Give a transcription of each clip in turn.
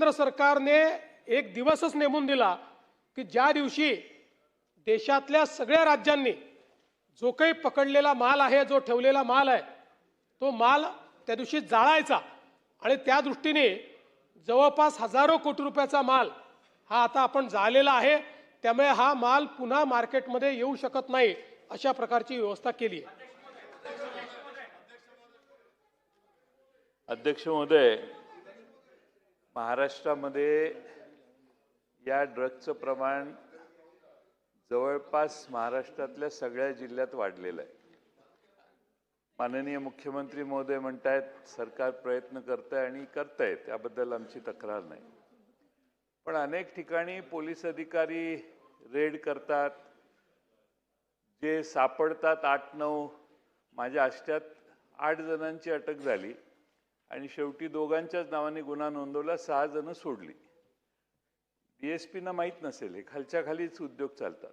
केंद्र सरकारने एक दिवसच नेमून दिला की ज्या दिवशी देशातल्या सगळ्या राज्यांनी जो काही पकडलेला माल आहे, जो ठेवलेला माल आहे, तो माल त्या दिवशी जाळायचा आणि त्या दृष्टीने जवळपास हजारो कोटी रुपयाचा माल हा आता आपण जाळलेला आहे। त्यामुळे हा माल पुन्हा मार्केटमध्ये येऊ शकत नाही अशा प्रकारची व्यवस्था केली आहे। अध्यक्ष महोदय, महाराष्ट्रामध्ये या ड्रग्जचं प्रमाण जवळपास महाराष्ट्रातल्या सगळ्या जिल्ह्यात वाढलेलं आहे। माननीय मुख्यमंत्री महोदय म्हणतायत सरकार प्रयत्न करतंय आणि करतंय, त्याबद्दल आमची तक्रार नाही। पण अनेक ठिकाणी पोलीस अधिकारी रेड करतात, जे सापडतात 8-9, माझ्या आष्ट्यात 8 जणांची अटक झाली आणि शेवटी दोघांच्याच नावाने गुन्हा नोंदवला, 6 जण सोडली। DSPना माहीत नसेल, हे खालच्या खालीच उद्योग चालतात।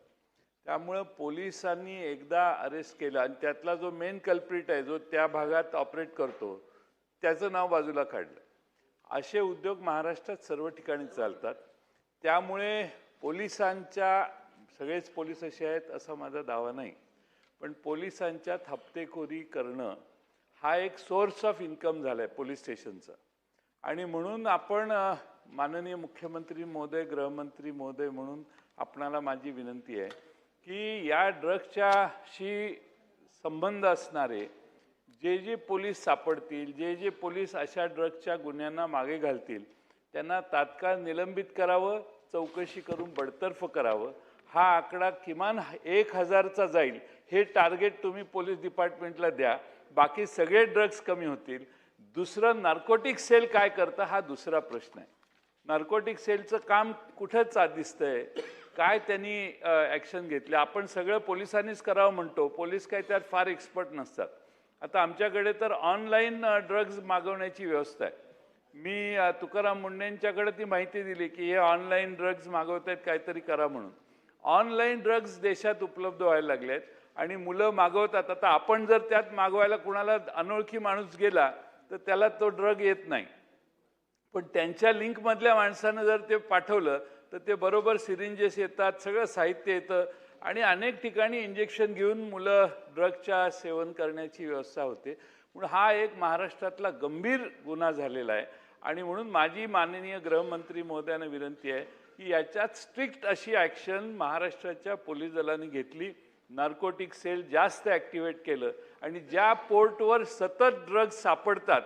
त्यामुळे पोलिसांनी एकदा अरेस्ट केला आणि त्यातला जो मेन कल्प्रिट आहे, जो त्या भागात ऑपरेट करतो, त्याचं नाव बाजूला काढलं। असे उद्योग महाराष्ट्रात सर्व ठिकाणी चालतात। त्यामुळे पोलिसांच्या, सगळेच पोलीस असे आहेत असा माझा दावा नाही, पण पोलिसांच्यात हप्तेखोरी करणं हा एक सोर्स ऑफ इन्कम झाला आहे पोलीस स्टेशनचा। आणि म्हणून आपण माननीय मुख्यमंत्री महोदय, गृहमंत्री महोदय म्हणून आपणाला माझी विनंती आहे की या ड्रग्जच्याशी संबंध असणारे जे पोलीस सापडतील, जे पोलीस अशा ड्रग्जच्या गुन्ह्यांना मागे घालतील, त्यांना तात्काळ निलंबित करावं, चौकशी करून बडतर्फ करावं। हा आकडा किमान 1000चा जाईल, हे टार्गेट तुम्ही पोलीस डिपार्टमेंटला द्या, बाकी सगळे ड्रग्ज कमी होतील। दुसरं, नार्कोटिक सेल काय करतं हा दुसरा प्रश्न आहे। नार्कोटिक सेलचं काम कुठंच दिसतंय, काय त्यांनी ॲक्शन घेतली? आपण सगळं पोलिसांनीच करावं म्हणतो, पोलीस काय त्यात फार एक्सपर्ट नसतात। आता आमच्याकडे तर ऑनलाईन ड्रग्ज मागवण्याची व्यवस्था आहे। मी तुकाराम मुंडेंच्याकडे ती माहिती दिली की हे ऑनलाईन ड्रग्ज मागवत आहेत, काहीतरी करा म्हणून। ऑनलाईन ड्रग्ज देशात उपलब्ध व्हायला लागले आहेत आणि मुलं मागवतात। आता आपण जर त्यात मागवायला कुणाला अनोळखी माणूस गेला तर त्याला तो ड्रग येत नाही, पण त्यांच्या लिंकमधल्या माणसानं जर ते पाठवलं तर ते बरोबर सिरिंजेस येतात, सगळं साहित्य येतं आणि अनेक ठिकाणी इंजेक्शन घेऊन मुलं ड्रगच्या सेवन करण्याची व्यवस्था होते। म्हणून हा एक महाराष्ट्रातला गंभीर गुन्हा झालेला आहे आणि म्हणून माझी माननीय गृहमंत्री महोदयांना विनंती आहे की याच्यात स्ट्रिक्ट अशी ॲक्शन महाराष्ट्राच्या पोलीस दलाने घेतली, नार्कोटिक सेल जास्त ॲक्टिवेट केलं आणि ज्या पोर्टवर सतत ड्रग्ज सापडतात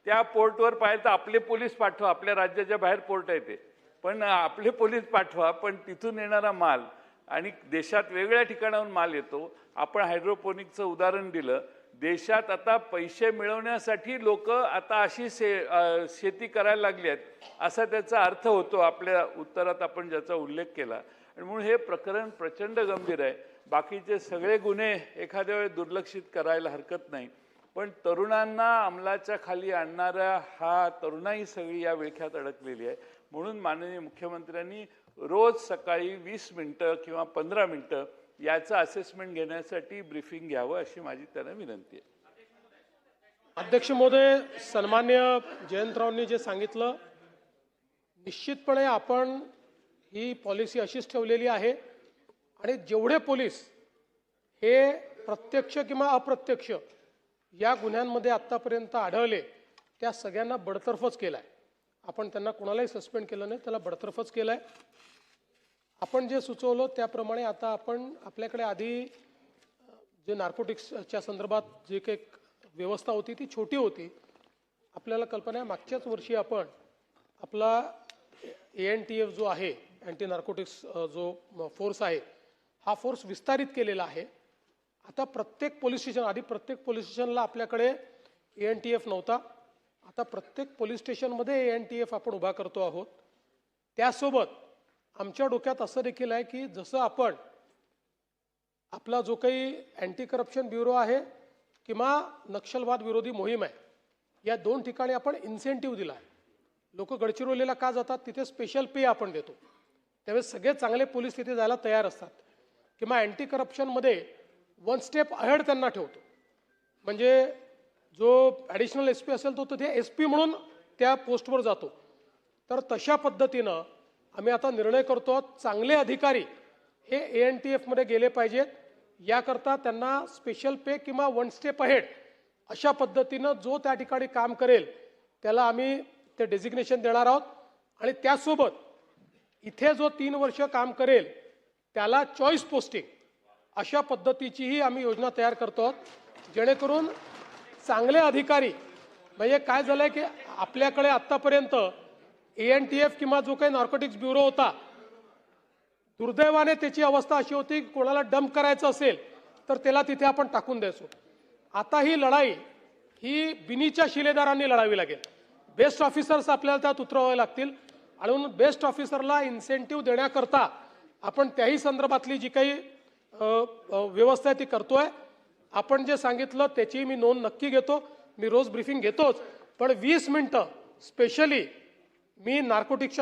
त्या पोर्टवर पाहिलं तर आपले पोलीस पाठवा, आपल्या राज्याच्या बाहेर पोर्ट आहे ते, पण आपले पोलीस पाठवा, पण तिथून येणारा माल आणि देशात वेगवेगळ्या ठिकाणाहून माल येतो। आपण हायड्रोपोनिकचं उदाहरण दिलं, देशात आता पैसे मिळवण्यासाठी लोक आता अशी शेती करायला लागली आहेत असा त्याचा अर्थ होतो आपल्या उत्तरात आपण ज्याचा उल्लेख केला। आणि म्हणून हे प्रकरण प्रचंड गंभीर आहे। बाकीचे सगळे गुन्हे एखाद्या वेळेस दुर्लक्षित करायला हरकत नाही, पण तरुणांना अंमलाच्या खाली आणणारा हा तरुणाई सगळी या विळख्यात अडकलेली आहे। म्हणून माननीय मुख्यमंत्र्यांनी रोज सकाळी 20 मिनिटं किंवा 15 मिनिटं याचं असेसमेंट घेण्यासाठी ब्रीफिंग घ्यावं अशी माझी त्यांना विनंती आहे। अध्यक्ष महोदय, सन्मान्य जयंतरावांनी जे सांगितलं, निश्चितपणे आपण ही पॉलिसी अशीच ठेवलेली आहे आणि जेवढे पोलीस हे प्रत्यक्ष किंवा अप्रत्यक्ष या गुन्ह्यांमध्ये आत्तापर्यंत आढळले त्या सगळ्यांना बडतर्फच केला आहे। आपण त्यांना कोणालाही सस्पेंड केलं नाही, त्याला बडतर्फच केलं आहे। आपण जे सुचवलं त्याप्रमाणे आता आपण आपल्याकडे आधी जे नार्कोटिक्सच्या संदर्भात जे काही व्यवस्था होती ती छोटी होती। आपल्याला कल्पना आहे मागच्याच वर्षी आपण आपला ANTF जो आहे, अँटी नार्कोटिक्स जो फोर्स आहे, हा फोर्स विस्तारित केलेला आहे। आता प्रत्येक पोलीस स्टेशन, आधी प्रत्येक पोलीस स्टेशनला आपल्याकडे ANTF नव्हता, आता प्रत्येक पोलीस स्टेशनमध्ये ANTF आपण उभा करतो आहोत। त्यासोबत आमच्या डोक्यात असं देखील आहे की जसं आपण आपला जो काही अँटी करप्शन ब्युरो आहे किंवा नक्षलवाद विरोधी मोहीम आहे, या 2 ठिकाणी आपण इन्सेंटिव्ह दिला आहे। लोक गडचिरोलीला का जातात, तिथे स्पेशल पे आपण देतो, त्यावेळेस सगळे चांगले पोलीस तिथे जायला तयार असतात। किंवा अँटी करप्शनमध्ये 1 स्टेप अहेड त्यांना ठेवतो, म्हणजे जो ॲडिशनल SP असेल तो तिथे SP म्हणून त्या पोस्टवर जातो। तर तशा पद्धतीनं आम्ही आता निर्णय करतो, चांगले अधिकारी हे ANTF मध्ये गेले पाहिजेत. याकरता त्यांना स्पेशल पे किंवा वन स्टेप अहेड अशा पद्धतीनं जो त्या ठिकाणी काम करेल त्याला आम्ही ते डेझिग्नेशन देणार आहोत. आणि त्यासोबत इथे जो 3 वर्ष काम करेल त्याला चॉईस पोस्टिंग अशा पद्धतीचीही आम्ही योजना तयार करतो आहोत, जेणेकरून चांगले अधिकारी, म्हणजे काय झालंय की आपल्याकडे आतापर्यंत ANTF किंवा जो काही नार्कोटिक्स ब्युरो होता, दुर्दैवाने त्याची अवस्था अशी होती की कोणाला डंप करायचं असेल तर त्याला तिथे आपण टाकून द्यायचो. आता ही लढाई ही बिनीच्या शिलेदारांनी लढावी लागेल. बेस्ट ऑफिसर्स आपल्याला त्यात उतरवावे लागतील आणि म्हणून बेस्ट ऑफिसरला इन्सेंटिव्ह देण्याकरता आपण त्याही संदर्भातली जी काही व्यवस्था आहे ती करतोय. आपण जे सांगितलं त्याची मी नोंद नक्की घेतो. मी रोज ब्रीफिंग घेतोच, पण 20 मिनिटं स्पेशली मी नार्कोटिक्सच्या